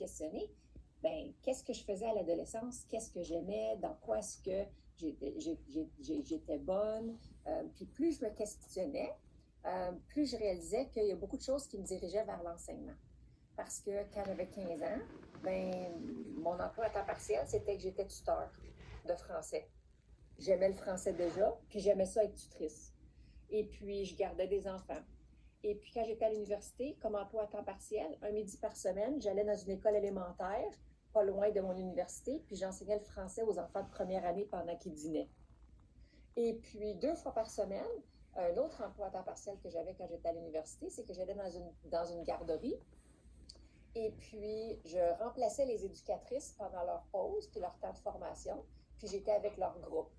questionner, ben, qu'est-ce que je faisais à l'adolescence? Qu'est-ce que j'aimais? Dans quoi est-ce que j'étais bonne? Puis plus je me questionnais, plus je réalisais qu'il y a beaucoup de choses qui me dirigeaient vers l'enseignement. Parce que quand j'avais 15 ans, ben, mon emploi à temps partiel, c'était que j'étais tuteur de français. J'aimais le français déjà, puis j'aimais ça être tutrice. Et puis, je gardais des enfants. Et puis, quand j'étais à l'université, comme emploi à temps partiel, un midi par semaine, j'allais dans une école élémentaire, pas loin de mon université, puis j'enseignais le français aux enfants de première année pendant qu'ils dînaient. Et puis, 2 fois par semaine, un autre emploi à temps partiel que j'avais quand j'étais à l'université, c'est que j'allais dans une garderie. Et puis, je remplaçais les éducatrices pendant leur pause, puis leur temps de formation, puis j'étais avec leur groupe.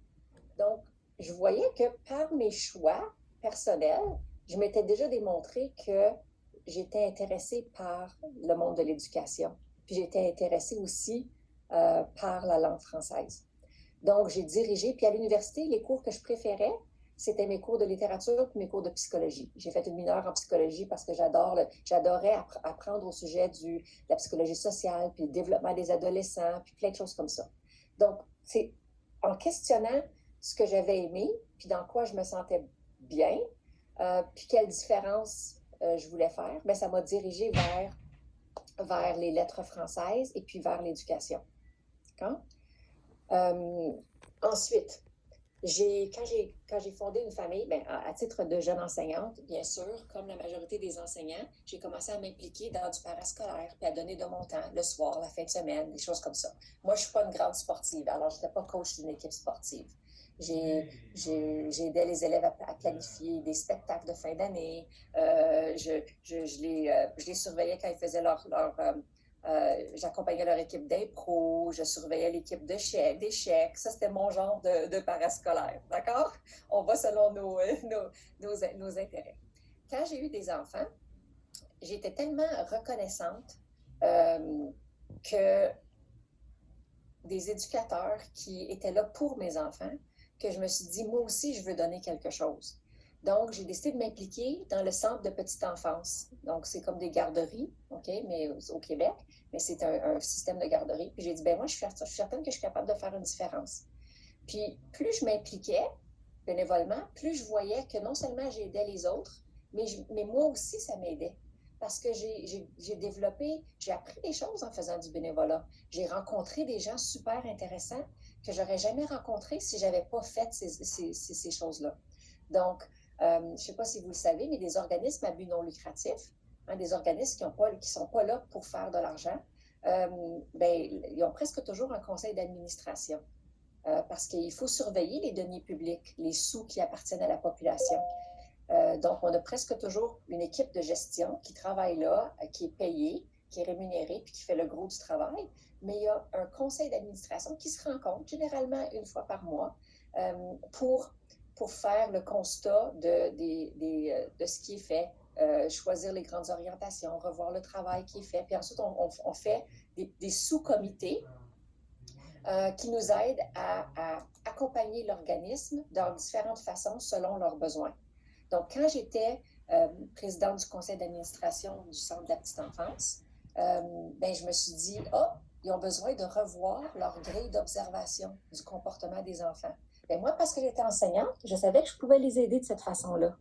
Donc, je voyais que par mes choix personnels, je m'étais déjà démontré que j'étais intéressée par le monde de l'éducation. Puis j'étais intéressée aussi par la langue française. Donc, j'ai dirigé, puis à l'université, les cours que je préférais, c'était mes cours de littérature puis mes cours de psychologie. J'ai fait une mineure en psychologie parce que j'adorais apprendre au sujet de la psychologie sociale, puis le développement des adolescents, puis plein de choses comme ça. Donc, c'est en questionnant ce que j'avais aimé, puis dans quoi je me sentais bien, puis quelle différence je voulais faire, bien, ça m'a dirigée vers les lettres françaises et puis vers l'éducation. D'accord? Ensuite, quand j'ai fondé une famille, bien, à titre de jeune enseignante, bien sûr, comme la majorité des enseignants, j'ai commencé à m'impliquer dans du parascolaire, puis à donner de mon temps, le soir, la fin de semaine, des choses comme ça. Moi, je ne suis pas une grande sportive, alors je n'étais pas coach d'une équipe sportive. J'aidais les élèves à planifier des spectacles de fin d'année. Je les surveillais quand ils faisaient j'accompagnais leur équipe d'impro, je surveillais l'équipe d'échecs. Ça, c'était mon genre de parascolaire, d'accord? On va selon nos intérêts. Quand j'ai eu des enfants, j'étais tellement reconnaissante que des éducateurs qui étaient là pour mes enfants, que je me suis dit, moi aussi, je veux donner quelque chose. Donc, j'ai décidé de m'impliquer dans le centre de petite enfance. Donc, c'est comme des garderies, OK, mais au Québec, mais c'est un système de garderie. Puis j'ai dit, ben moi, je suis certaine que je suis capable de faire une différence. Puis, plus je m'impliquais bénévolement, plus je voyais que non seulement j'aidais les autres, mais moi aussi, ça m'aidait. Parce que j'ai appris des choses en faisant du bénévolat. J'ai rencontré des gens super intéressants que j'aurais jamais rencontrés si j'avais pas fait ces choses-là. Donc, je ne sais pas si vous le savez, mais des organismes à but non lucratif, des organismes qui sont pas là pour faire de l'argent, ben, ils ont presque toujours un conseil d'administration. Parce qu'il faut surveiller les deniers publics, les sous qui appartiennent à la population. Donc, on a presque toujours une équipe de gestion qui travaille là, qui est payée, qui est rémunérée, puis qui fait le gros du travail. Mais il y a un conseil d'administration qui se rencontre généralement une fois par mois pour faire le constat de ce qui est fait, choisir les grandes orientations, revoir le travail qui est fait. Puis ensuite, on fait des sous-comités qui nous aident à accompagner l'organisme dans différentes façons selon leurs besoins. Donc, quand j'étais présidente du conseil d'administration du Centre de la petite enfance, ben, je me suis dit, ils ont besoin de revoir leur grille d'observation du comportement des enfants. Ben, moi, parce que j'étais enseignante, je savais que je pouvais les aider de cette façon-là.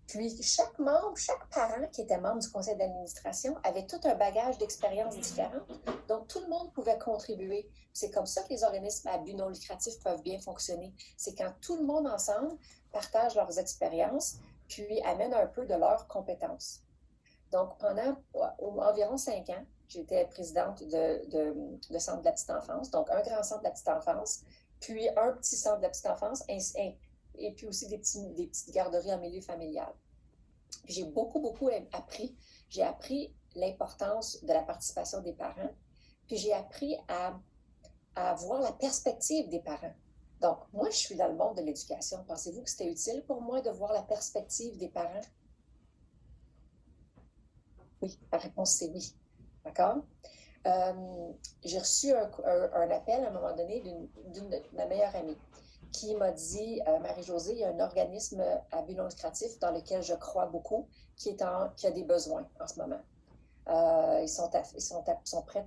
Puis, chaque parent qui était membre du conseil d'administration avait tout un bagage d'expériences différentes. Donc, tout le monde pouvait contribuer. C'est comme ça que les organismes à but non lucratif peuvent bien fonctionner. C'est quand tout le monde ensemble partage leurs expériences, puis amène un peu de leurs compétences. Donc, pendant environ 5 ans, j'étais présidente de Centre de la petite enfance, donc un grand centre de la petite enfance, puis un petit centre de la petite enfance, et puis aussi des petites garderies en milieu familial. Puis j'ai beaucoup appris. J'ai appris l'importance de la participation des parents, puis j'ai appris à voir la perspective des parents. Donc, moi, je suis dans le monde de l'éducation. Pensez-vous que c'était utile pour moi de voir la perspective des parents? Oui, la réponse, c'est oui. D'accord? J'ai reçu un appel à un moment donné d'une de ma meilleure amie qui m'a dit, Marie-Josée, il y a un organisme à but non lucratif dans lequel je crois beaucoup qui a des besoins en ce moment. Ils sont prêts.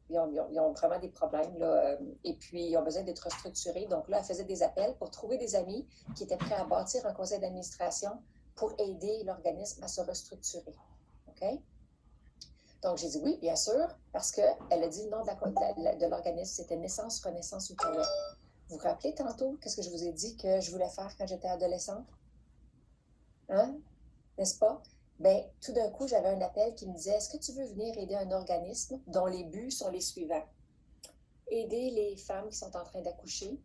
Ils ont vraiment des problèmes, là, et puis ils ont besoin d'être restructurés. Donc là, elle faisait des appels pour trouver des amis qui étaient prêts à bâtir un conseil d'administration pour aider l'organisme à se restructurer. OK? Donc, j'ai dit oui, bien sûr, parce qu'elle a dit le nom de l'organisme, c'était Naissance, Renaissance Outaouais. Vous vous rappelez tantôt qu'est-ce que je vous ai dit que je voulais faire quand j'étais adolescente? Hein? N'est-ce pas? Bien, tout d'un coup, j'avais un appel qui me disait, est-ce que tu veux venir aider un organisme dont les buts sont les suivants? Aider les femmes qui sont en train d'accoucher,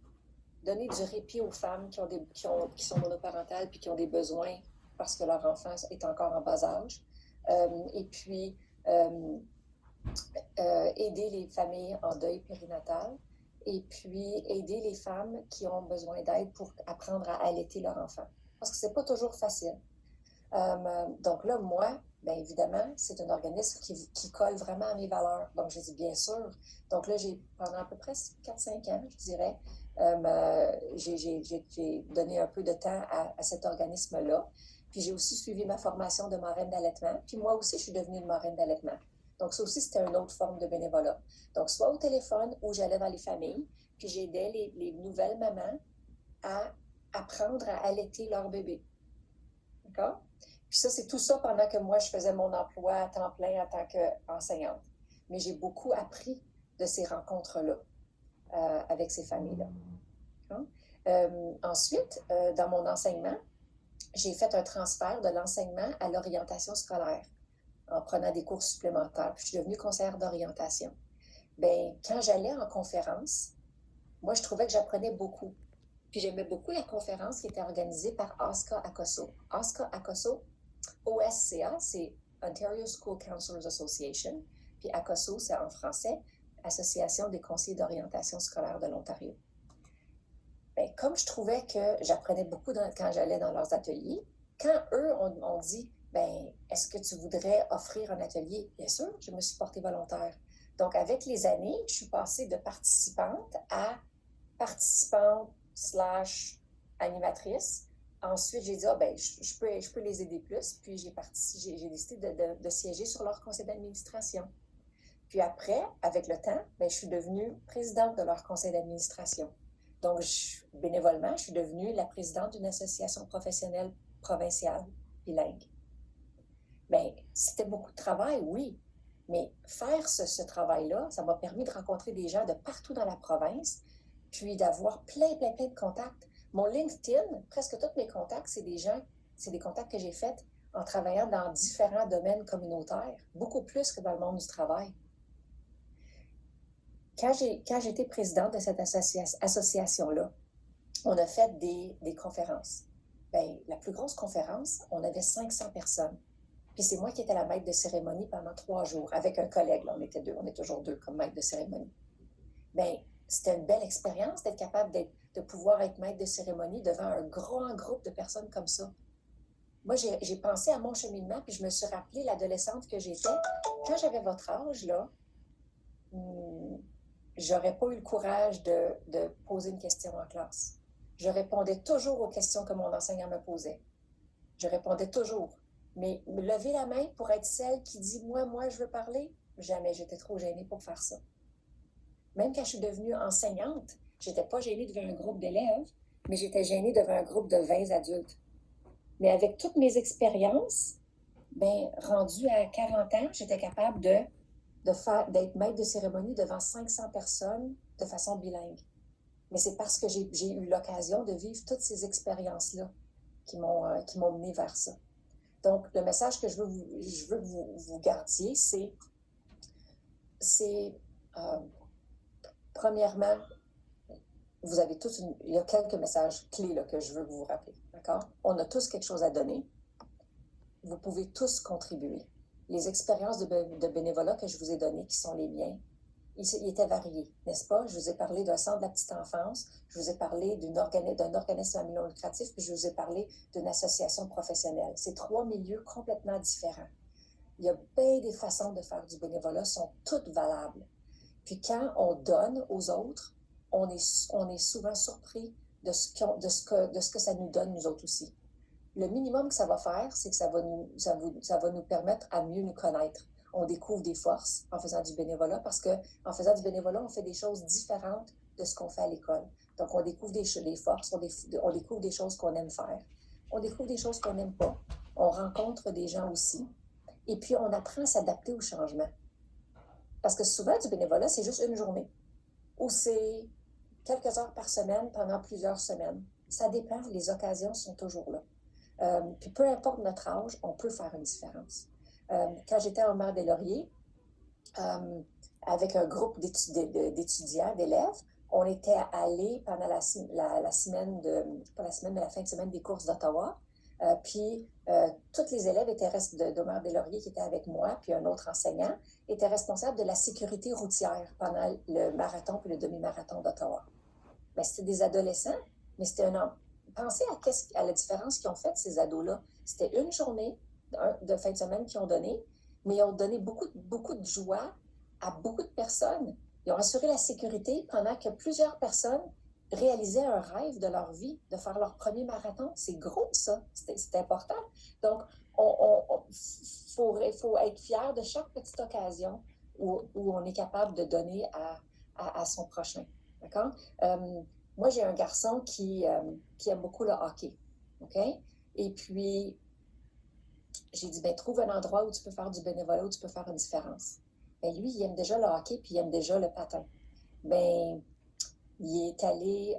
donner du répit aux femmes qui sont monoparentales puis qui ont des besoins parce que leur enfant est encore en bas âge, et puis aider les familles en deuil périnatal, et puis aider les femmes qui ont besoin d'aide pour apprendre à allaiter leur enfant. Parce que c'est pas toujours facile. Donc là, moi, bien évidemment, c'est un organisme qui colle vraiment à mes valeurs. Donc, j'ai dit bien sûr. Donc là, pendant à peu près 4-5 ans, je dirais, j'ai donné un peu de temps à cet organisme-là. Puis j'ai aussi suivi ma formation de marraine d'allaitement. Puis moi aussi, je suis devenue une marraine d'allaitement. Donc ça aussi, c'était une autre forme de bénévolat. Donc, soit au téléphone où j'allais dans les familles, puis j'aidais les nouvelles mamans à apprendre à allaiter leur bébé. D'accord? Puis ça, c'est tout ça pendant que moi, je faisais mon emploi à temps plein en tant qu'enseignante. Mais j'ai beaucoup appris de ces rencontres-là avec ces familles-là. Ensuite, dans mon enseignement, j'ai fait un transfert de l'enseignement à l'orientation scolaire en prenant des cours supplémentaires. Puis je suis devenue conseillère d'orientation. Bien, quand j'allais en conférence, moi, je trouvais que j'apprenais beaucoup. Puis j'aimais beaucoup la conférence qui était organisée par Oscar Akoso. Oscar Akoso, OSCA, c'est Ontario School Counselors Association. Puis Akoso, c'est en français, Association des conseillers d'orientation scolaire de l'Ontario. Bien, comme je trouvais que j'apprenais beaucoup quand j'allais dans leurs ateliers, quand eux ont dit, bien, est-ce que tu voudrais offrir un atelier? Bien sûr, je me suis portée volontaire. Donc, avec les années, je suis passée de participante à participante / animatrice. Ensuite, j'ai dit, ben, je peux les aider plus. Puis, j'ai décidé de siéger sur leur conseil d'administration. Puis après, avec le temps, ben, je suis devenue présidente de leur conseil d'administration. Donc, bénévolement, je suis devenue la présidente d'une association professionnelle provinciale bilingue. Bien, c'était beaucoup de travail, oui, mais faire ce travail-là, ça m'a permis de rencontrer des gens de partout dans la province, puis d'avoir plein de contacts. Mon LinkedIn, presque tous mes contacts, c'est des contacts que j'ai faits en travaillant dans différents domaines communautaires, beaucoup plus que dans le monde du travail. Quand j'étais présidente de cette association-là, on a fait des conférences. Bien, la plus grosse conférence, on avait 500 personnes. Puis c'est moi qui étais la maître de cérémonie pendant 3 jours, avec un collègue. Là, on était 2, on est toujours 2 comme maître de cérémonie. Bien, c'était une belle expérience d'être capable de pouvoir être maître de cérémonie devant un grand groupe de personnes comme ça. Moi, j'ai pensé à mon cheminement, puis je me suis rappelé l'adolescente que j'étais. Quand j'avais votre âge, là, j'aurais pas eu le courage de poser une question en classe. Je répondais toujours aux questions que mon enseignant me posait. Je répondais toujours. Mais lever la main pour être celle qui dit « Moi, je veux parler », jamais. J'étais trop gênée pour faire ça. Même quand je suis devenue enseignante, j'étais pas gênée devant un groupe d'élèves, mais j'étais gênée devant un groupe de 20 adultes. Mais avec toutes mes expériences, ben, rendue à 40 ans, j'étais capable d'être maître de cérémonie devant 500 personnes de façon bilingue. Mais c'est parce que j'ai eu l'occasion de vivre toutes ces expériences-là qui m'ont mené vers ça. Donc, le message que je veux que vous gardiez, c'est premièrement, vous avez tous il y a quelques messages clés là, que je veux que vous vous rappelez, d'accord? On a tous quelque chose à donner. Vous pouvez tous contribuer. Les expériences de bénévolat que je vous ai données, qui sont les miens, ils étaient variés, n'est-ce pas? Je vous ai parlé d'un centre de la petite enfance, je vous ai parlé d'un organisme à but non lucratif, puis je vous ai parlé d'une association professionnelle. C'est 3 milieux complètement différents. Il y a bien des façons de faire du bénévolat, sont toutes valables. Puis quand on donne aux autres, on est souvent surpris de ce que ça nous donne, nous autres aussi. Le minimum que ça va faire, c'est que ça va nous permettre à mieux nous connaître. on découvre des forces en faisant du bénévolat parce qu'en faisant du bénévolat, on fait des choses différentes de ce qu'on fait à l'école. Donc, on découvre des forces, on découvre des choses qu'on aime faire, on découvre des choses qu'on n'aime pas, on rencontre des gens aussi, et puis on apprend à s'adapter au changement. Parce que souvent, du bénévolat, c'est juste une journée, ou c'est quelques heures par semaine pendant plusieurs semaines. Ça dépend, les occasions sont toujours là. Puis peu importe notre âge, on peut faire une différence. Quand j'étais en Mer des Lauriers, avec un groupe d'étudiants, d'élèves, on était allés pendant la semaine pas la semaine, mais la fin de semaine des courses d'Ottawa. Puis, tous les élèves de Mer des Lauriers qui étaient avec moi, puis un autre enseignant, étaient responsables de la sécurité routière pendant le marathon puis le demi-marathon d'Ottawa. Bien, c'était des adolescents, mais c'était Pensez à la différence qu'ils ont faite, ces ados-là. C'était une journée de fin de semaine qu'ils ont donné, mais ils ont donné beaucoup de joie à beaucoup de personnes. Ils ont assuré la sécurité pendant que plusieurs personnes réalisaient un rêve de leur vie, de faire leur premier marathon. C'est gros, ça. C'est important. Donc, faut être fier de chaque petite occasion où on est capable de donner à son prochain. D'accord? Moi, j'ai un garçon qui aime beaucoup le hockey. OK? Et puis, j'ai dit, trouve un endroit où tu peux faire du bénévolat, où tu peux faire une différence. Lui, il aime déjà le hockey, puis il aime déjà le patin. Il est allé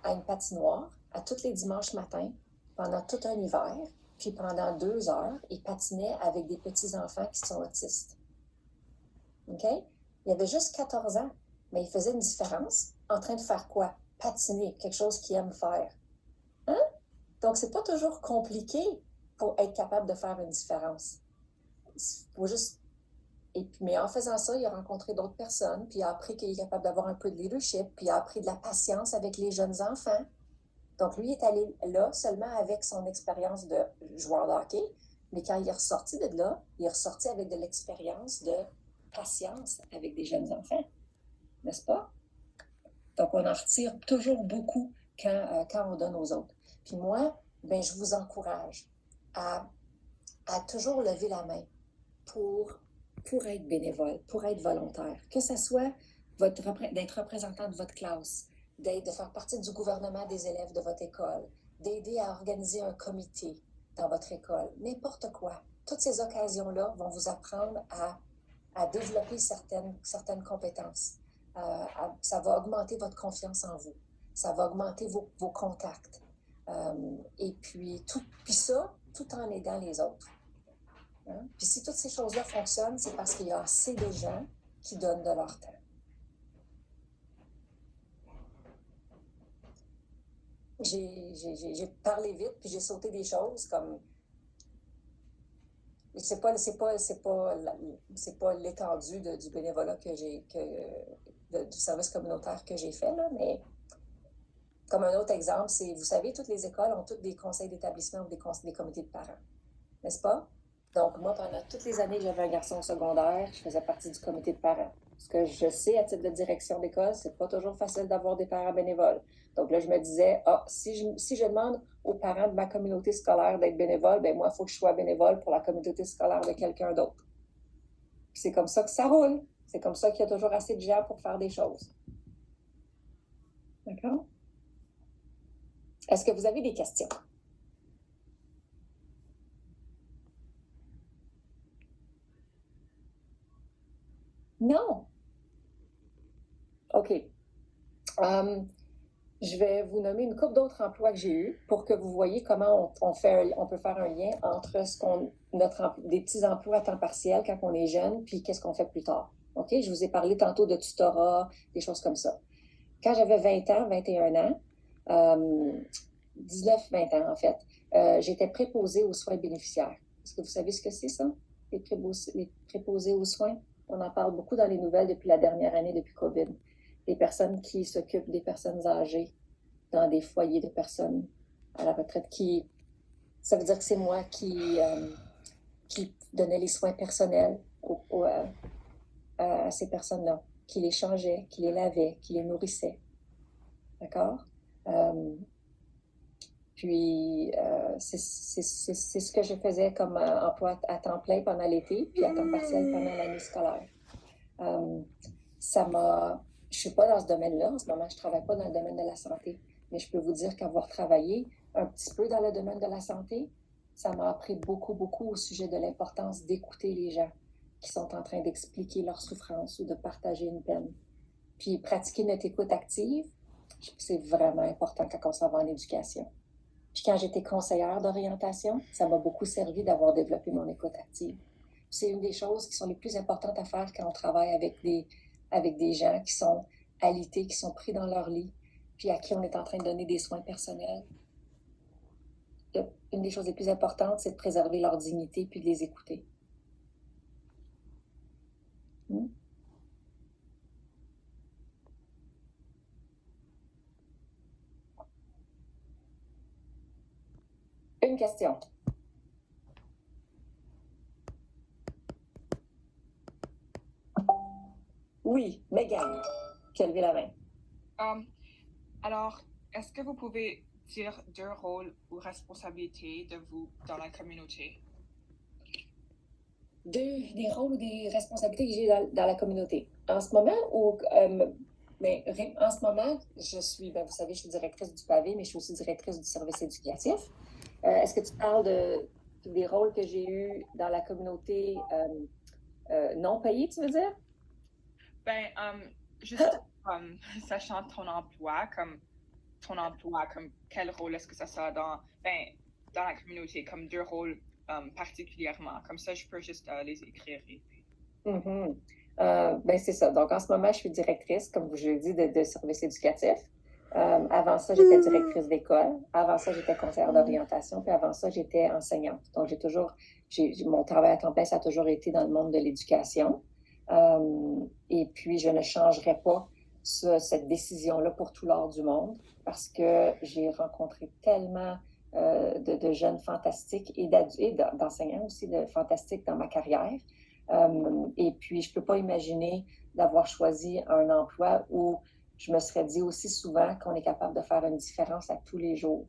à une patinoire à tous les dimanches matins pendant tout un hiver, puis pendant 2 heures, il patinait avec des petits-enfants qui sont autistes. OK? Il avait juste 14 ans, mais il faisait une différence en train de faire quoi? Patiner, quelque chose qu'il aime faire. Hein? Donc, c'est pas toujours compliqué pour être capable de faire une différence. Il faut juste... Mais en faisant ça, il a rencontré d'autres personnes, puis il a appris qu'il est capable d'avoir un peu de leadership, puis il a appris de la patience avec les jeunes enfants. Donc, lui, il est allé là seulement avec son expérience de joueur de hockey, mais quand il est ressorti de là, il est ressorti avec de l'expérience de patience avec des jeunes enfants. N'est-ce pas? Donc, on en retire toujours beaucoup quand on donne aux autres. Puis moi, je vous encourage à toujours lever la main pour être bénévole, pour être volontaire. Que ce soit d'être représentant de votre classe, de faire partie du gouvernement des élèves de votre école, d'aider à organiser un comité dans votre école, n'importe quoi. Toutes ces occasions-là vont vous apprendre à développer certaines compétences. Ça va augmenter votre confiance en vous. Ça va augmenter vos contacts. Et puis ça, tout en aidant les autres. Hein? Puis si toutes ces choses-là fonctionnent, c'est parce qu'il y a assez de gens qui donnent de leur temps. J'ai parlé vite, puis j'ai sauté des choses comme... C'est pas l'étendue du bénévolat du service communautaire que j'ai fait, là, mais comme un autre exemple, c'est, vous savez, toutes les écoles ont toutes des conseils d'établissement ou des comités de parents, n'est-ce pas? Donc, moi, pendant toutes les années que j'avais un garçon au secondaire, je faisais partie du comité de parents. Ce que je sais, à titre de direction d'école, c'est pas toujours facile d'avoir des parents bénévoles. Donc là, je me disais, si je demande aux parents de ma communauté scolaire d'être bénévoles, moi, il faut que je sois bénévole pour la communauté scolaire de quelqu'un d'autre. Puis c'est comme ça que ça roule. C'est comme ça qu'il y a toujours assez de gens pour faire des choses. D'accord? Est-ce que vous avez des questions? Non. OK. Je vais vous nommer une couple d'autres emplois que j'ai eus pour que vous voyez comment on peut faire un lien entre des petits emplois à temps partiel quand on est jeune, puis qu'est-ce qu'on fait plus tard. OK? Je vous ai parlé tantôt de tutorat, des choses comme ça. Quand j'avais 20 ans, 21 ans, 19-20 ans en fait, j'étais préposée aux soins bénéficiaires. Est-ce que vous savez ce que c'est ça? Les préposés aux soins? On en parle beaucoup dans les nouvelles depuis la dernière année, depuis COVID. Des personnes qui s'occupent des personnes âgées dans des foyers de personnes à la retraite. Ça veut dire que c'est moi qui donnais les soins personnels à ces personnes-là, qui les changeait, qui les lavait, qui les nourrissait. D'accord? Puis, c'est ce que je faisais comme emploi à temps plein pendant l'été, puis à temps partiel pendant l'année scolaire. Ça m'a... Je suis pas dans ce domaine-là. En ce moment, je travaille pas dans le domaine de la santé. Mais je peux vous dire qu'avoir travaillé un petit peu dans le domaine de la santé, ça m'a appris beaucoup, beaucoup au sujet de l'importance d'écouter les gens qui sont en train d'expliquer leur souffrance ou de partager une peine. Puis pratiquer notre écoute active, c'est vraiment important quand on s'en va en éducation. Puis quand j'étais conseillère d'orientation, ça m'a beaucoup servi d'avoir développé mon écoute active. C'est une des choses qui sont les plus importantes à faire quand on travaille avec des gens qui sont alités, qui sont pris dans leur lit, puis à qui on est en train de donner des soins personnels. Une des choses les plus importantes, c'est de préserver leur dignité puis de les écouter. Une question. Oui, Megan, qui a levé la main. Alors, est-ce que vous pouvez dire 2 rôles ou responsabilités de vous dans la communauté? Des rôles ou des responsabilités que j'ai dans la communauté. En ce moment, en ce moment, je suis, vous savez, je suis directrice du pavé, mais je suis aussi directrice du service éducatif. Est-ce que tu parles des rôles que j'ai eus dans la communauté non payée, tu veux dire? Juste sachant ton emploi, comme quel rôle est-ce que ça sera dans la communauté, comme 2 rôles particulièrement. Comme ça, je peux juste les écrire. C'est ça. Donc, en ce moment, je suis directrice, comme je l'ai dit, de service éducatif. Avant ça, j'étais directrice d'école. Avant ça, j'étais conseillère d'orientation. Puis avant ça, j'étais enseignante. Donc, mon travail à temps plein, ça a toujours été dans le monde de l'éducation. Et puis, je ne changerai pas cette décision-là pour tout l'or du monde parce que j'ai rencontré tellement de jeunes fantastiques et d'enseignants aussi fantastiques dans ma carrière. Et puis, je ne peux pas imaginer d'avoir choisi un emploi où je me serais dit aussi souvent qu'on est capable de faire une différence à tous les jours.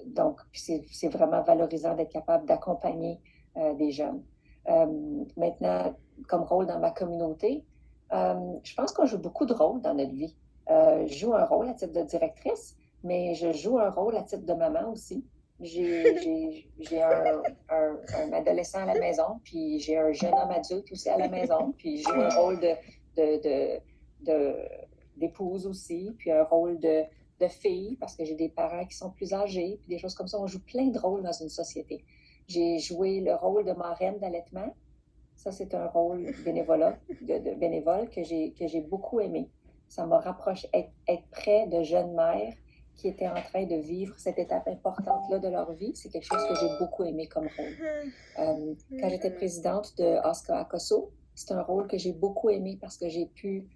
Donc, c'est vraiment valorisant d'être capable d'accompagner des jeunes. Maintenant, comme rôle dans ma communauté, je pense qu'on joue beaucoup de rôles dans notre vie. Je joue un rôle à titre de directrice, mais je joue un rôle à titre de maman aussi. J'ai un adolescent à la maison, puis j'ai un jeune homme adulte aussi à la maison, puis j'ai un rôle d'épouse aussi, puis un rôle de fille, parce que j'ai des parents qui sont plus âgés, puis des choses comme ça. On joue plein de rôles dans une société. J'ai joué le rôle de marraine d'allaitement. Ça, c'est un rôle bénévole que j'ai beaucoup aimé. Ça m'a rapproché, être près de jeunes mères qui étaient en train de vivre cette étape importante-là de leur vie. C'est quelque chose que j'ai beaucoup aimé comme rôle. Quand j'étais présidente de Oscar Akoso, c'est un rôle que j'ai beaucoup aimé parce que j'ai pu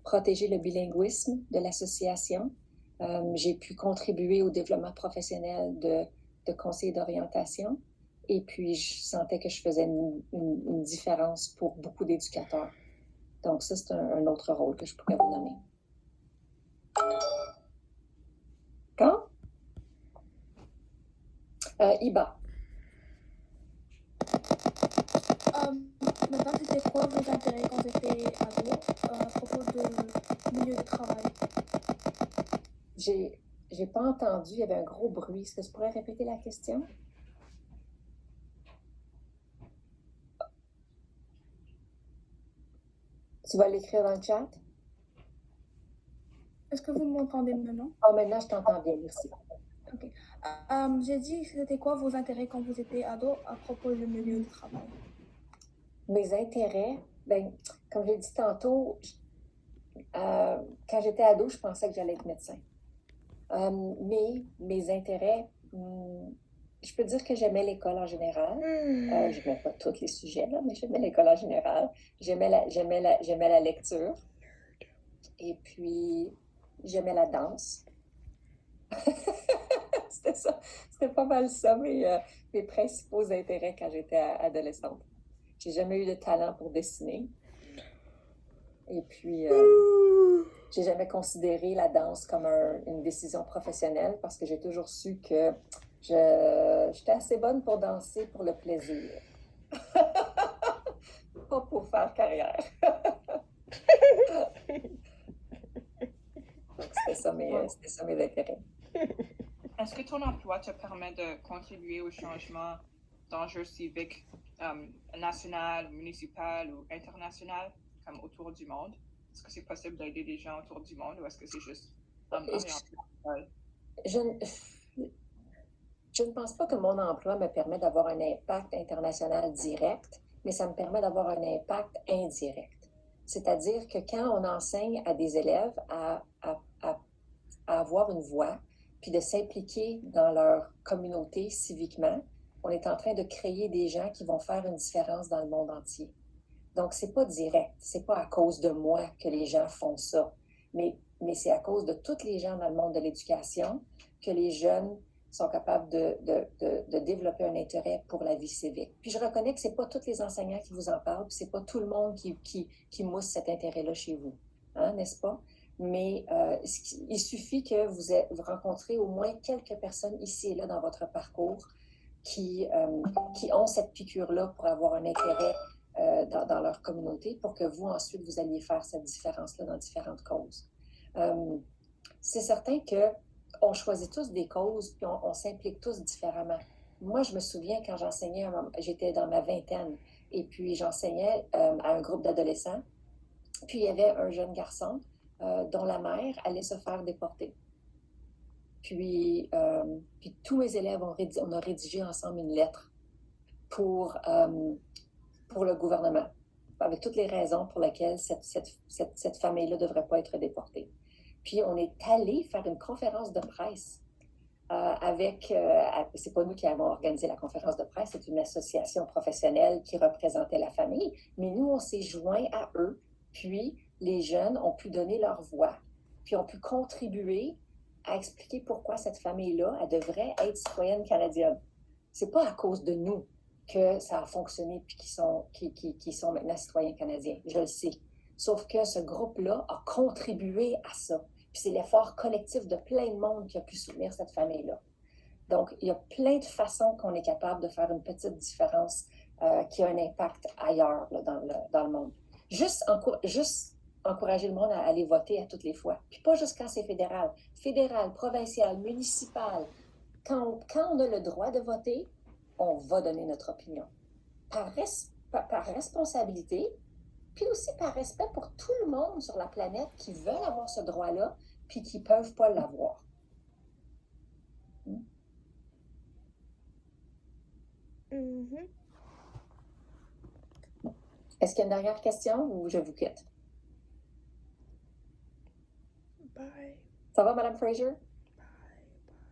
protéger le bilinguisme de l'association. J'ai pu contribuer au développement professionnel de conseillers d'orientation. Et puis, je sentais que je faisais une différence pour beaucoup d'éducateurs. Donc, ça, c'est un autre rôle que je pourrais vous nommer. Quand? Iba. Maintenant, c'était quoi vos intérêts quand vous étiez ado à propos du milieu de travail? J'ai pas entendu, il y avait un gros bruit. Est-ce que tu pourrais répéter la question? Tu vas l'écrire dans le chat? Est-ce que vous m'entendez maintenant? Oh, maintenant, je t'entends bien, merci. Ok. J'ai dit, c'était quoi vos intérêts quand vous étiez ado à propos du milieu du travail? Mes intérêts, comme j'ai dit tantôt, quand j'étais ado, je pensais que j'allais être médecin. Mais mes intérêts, je peux dire que j'aimais l'école en général. Je n'aimais pas tous les sujets, là, mais j'aimais l'école en général. J'aimais la lecture. Et puis, j'aimais la danse. C'était ça. C'était pas mal ça, mes principaux intérêts quand j'étais adolescente. J'ai jamais eu de talent pour dessiner. Et puis, j'ai jamais considéré la danse comme une décision professionnelle parce que j'ai toujours su que j'étais assez bonne pour danser pour le plaisir, pas pour faire carrière. Donc, c'était ça mes intérêts. Est-ce que ton emploi te permet de contribuer au changement d'enjeux civiques national, municipal ou international, comme autour du monde? Est-ce que c'est possible d'aider des gens autour du monde ou est-ce que c'est juste orienté? Je ne pense pas que mon emploi me permet d'avoir un impact international direct, mais ça me permet d'avoir un impact indirect. C'est-à-dire que quand on enseigne à des élèves à avoir une voix, puis de s'impliquer dans leur communauté civiquement, on est en train de créer des gens qui vont faire une différence dans le monde entier. Donc, c'est pas direct, c'est pas à cause de moi que les gens font ça, mais c'est à cause de tous les gens dans le monde de l'éducation que les jeunes sont capables de développer un intérêt pour la vie civique. Puis je reconnais que c'est pas tous les enseignants qui vous en parlent, puis c'est pas tout le monde qui mousse cet intérêt-là chez vous, hein, n'est-ce pas? Mais il suffit que vous rencontrez au moins quelques personnes ici et là dans votre parcours qui ont cette piqûre-là pour avoir un intérêt dans leur communauté pour que vous, ensuite, vous alliez faire cette différence-là dans différentes causes. C'est certain qu'on choisit tous des causes puis on s'implique tous différemment. Moi, je me souviens quand j'enseignais, j'étais dans ma vingtaine et puis j'enseignais à un groupe d'adolescents. Puis il y avait un jeune garçon dont la mère allait se faire déporter. Puis tous mes élèves, on a rédigé ensemble une lettre pour le gouvernement, avec toutes les raisons pour lesquelles cette famille-là ne devrait pas être déportée. Puis on est allé faire une conférence de presse c'est pas nous qui avons organisé la conférence de presse, c'est une association professionnelle qui représentait la famille, mais nous, on s'est joints à eux, puis les jeunes ont pu donner leur voix, puis ont pu contribuer à expliquer pourquoi cette famille-là, elle devrait être citoyenne canadienne. C'est pas à cause de nous que ça a fonctionné puis qui sont maintenant citoyens canadiens, je le sais. Sauf que ce groupe-là a contribué à ça. Puis c'est l'effort collectif de plein de monde qui a pu soutenir cette famille-là. Donc, il y a plein de façons qu'on est capable de faire une petite différence qui a un impact ailleurs là, dans le monde. Juste encourager le monde à aller voter à toutes les fois. Puis pas juste quand c'est fédéral. Fédéral, provincial, municipal. Quand on a le droit de voter, on va donner notre opinion. Par responsabilité, puis aussi par respect pour tout le monde sur la planète qui veulent avoir ce droit-là, puis qui ne peuvent pas l'avoir. Mm-hmm. Est-ce qu'il y a une dernière question ou je vous quitte? Bye. Ça va, Mme Fraser? Bye.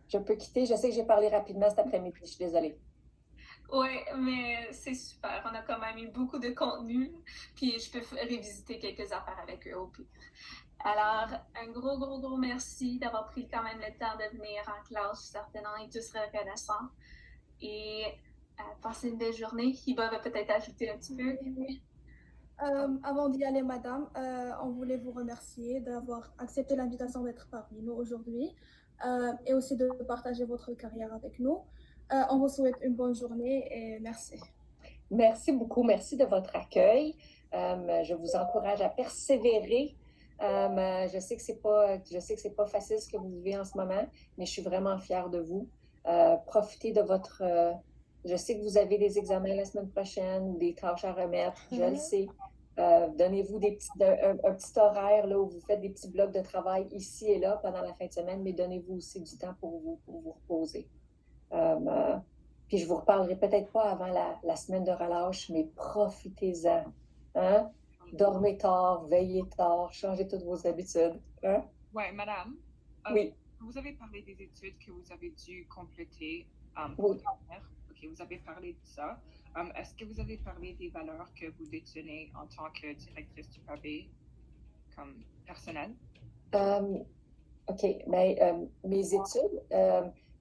Je peux quitter. Je sais que j'ai parlé rapidement cet après-midi. Je suis désolée. Oui, mais c'est super. On a quand même eu beaucoup de contenu, puis je peux révisiter quelques affaires avec eux au pire. Alors, un gros merci d'avoir pris quand même le temps de venir en classe. Certainement, et tous reconnaissants. Et passez une belle journée. Hiba va peut-être ajouter un petit peu. Avant d'y aller, madame, on voulait vous remercier d'avoir accepté l'invitation d'être parmi nous aujourd'hui et aussi de partager votre carrière avec nous. On vous souhaite une bonne journée et merci. Merci beaucoup. Merci de votre accueil. Je vous encourage à persévérer. Je sais que c'est pas facile ce que vous vivez en ce moment, mais je suis vraiment fière de vous. Profitez de votre... je sais que vous avez des examens la semaine prochaine ou des tâches à remettre, je le sais. Donnez-vous un petit horaire là, où vous faites des petits blocs de travail ici et là pendant la fin de semaine, mais donnez-vous aussi du temps pour vous reposer. Puis je vous reparlerai peut-être pas avant la semaine de relâche, mais profitez-en. Hein? Dormez tard, veillez tard, changez toutes vos habitudes. Hein? Oui, madame. Oui. Vous avez parlé des études que vous avez dû compléter oui. OK, vous avez parlé de ça. Est-ce que vous avez parlé des valeurs que vous détenez en tant que directrice du PAB comme personnel? OK. Mes études,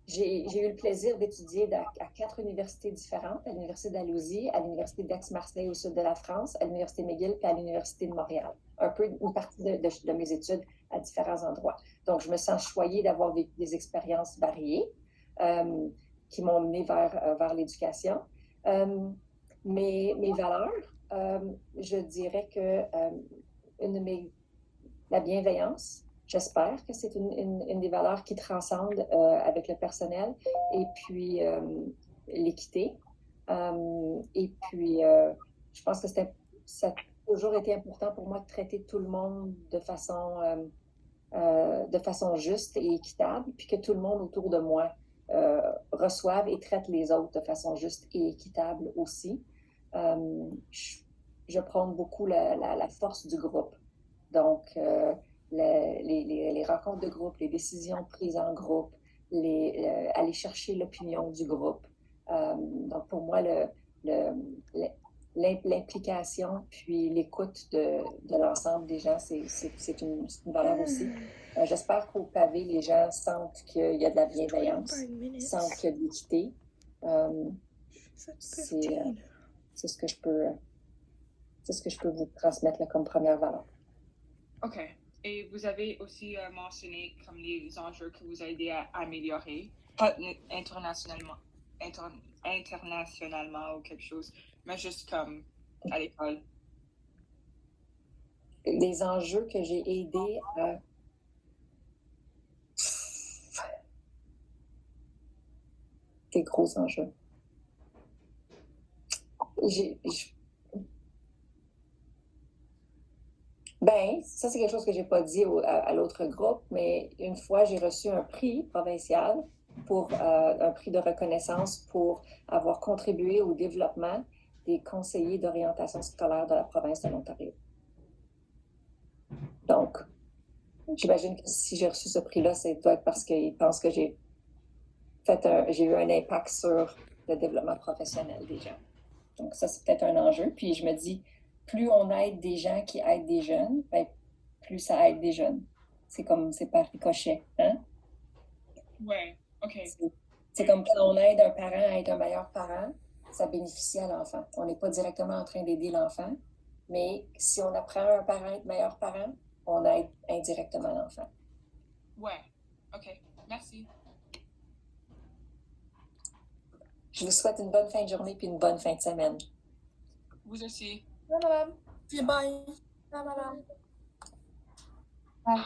j'ai eu le plaisir d'étudier à 4 universités différentes, à l'Université d'Alousie, à l'Université d'Aix-Marseille au sud de la France, à l'Université McGill et à l'Université de Montréal. un peu une partie de mes études à différents endroits. Donc, je me sens choyée d'avoir vécu des expériences variées qui m'ont menée vers l'éducation. Mes valeurs, je dirais que la bienveillance, j'espère que c'est une des valeurs qui transcende avec le personnel, et puis l'équité. Et puis, je pense que ça a toujours été important pour moi de traiter tout le monde de façon juste et équitable, puis que tout le monde autour de moi reçoive et traite les autres de façon juste et équitable aussi. Je prône beaucoup la force du groupe. Donc, les rencontres de groupe, les décisions prises en groupe, aller chercher l'opinion du groupe. Donc, pour moi, l'implication puis l'écoute de l'ensemble des gens, c'est une valeur aussi. J'espère qu'au pavé, les gens sentent qu'il y a de la bienveillance, sentent qu'il y a de l'équité. C'est ce que je peux vous transmettre là, comme première valeur. OK. Et vous avez aussi mentionné comme les enjeux que vous aidez à améliorer, pas internationalement ou quelque chose, mais juste comme à l'école. Les enjeux que j'ai aidés à... Des gros enjeux. Ben, ça, c'est quelque chose que j'ai pas dit à l'autre groupe, mais une fois, j'ai reçu un prix provincial pour un prix de reconnaissance pour avoir contribué au développement des conseillers d'orientation scolaire de la province de l'Ontario. Donc, j'imagine que si j'ai reçu ce prix-là, c'est peut-être parce qu'ils pensent que j'ai eu un impact sur le développement professionnel des gens. Donc, ça, c'est peut-être un enjeu. Puis, je me dis, plus on aide des gens qui aident des jeunes, ben, plus ça aide des jeunes. C'est par ricochet, hein? Ouais, OK. C'est comme quand on aide un parent à être un meilleur parent, ça bénéficie à l'enfant. On n'est pas directement en train d'aider l'enfant, mais si on apprend à un parent à être meilleur parent, on aide indirectement l'enfant. Ouais, OK. Merci. Je vous souhaite une bonne fin de journée puis une bonne fin de semaine. Vous aussi. Bye, madame. Bye. Bye, madame. Bye.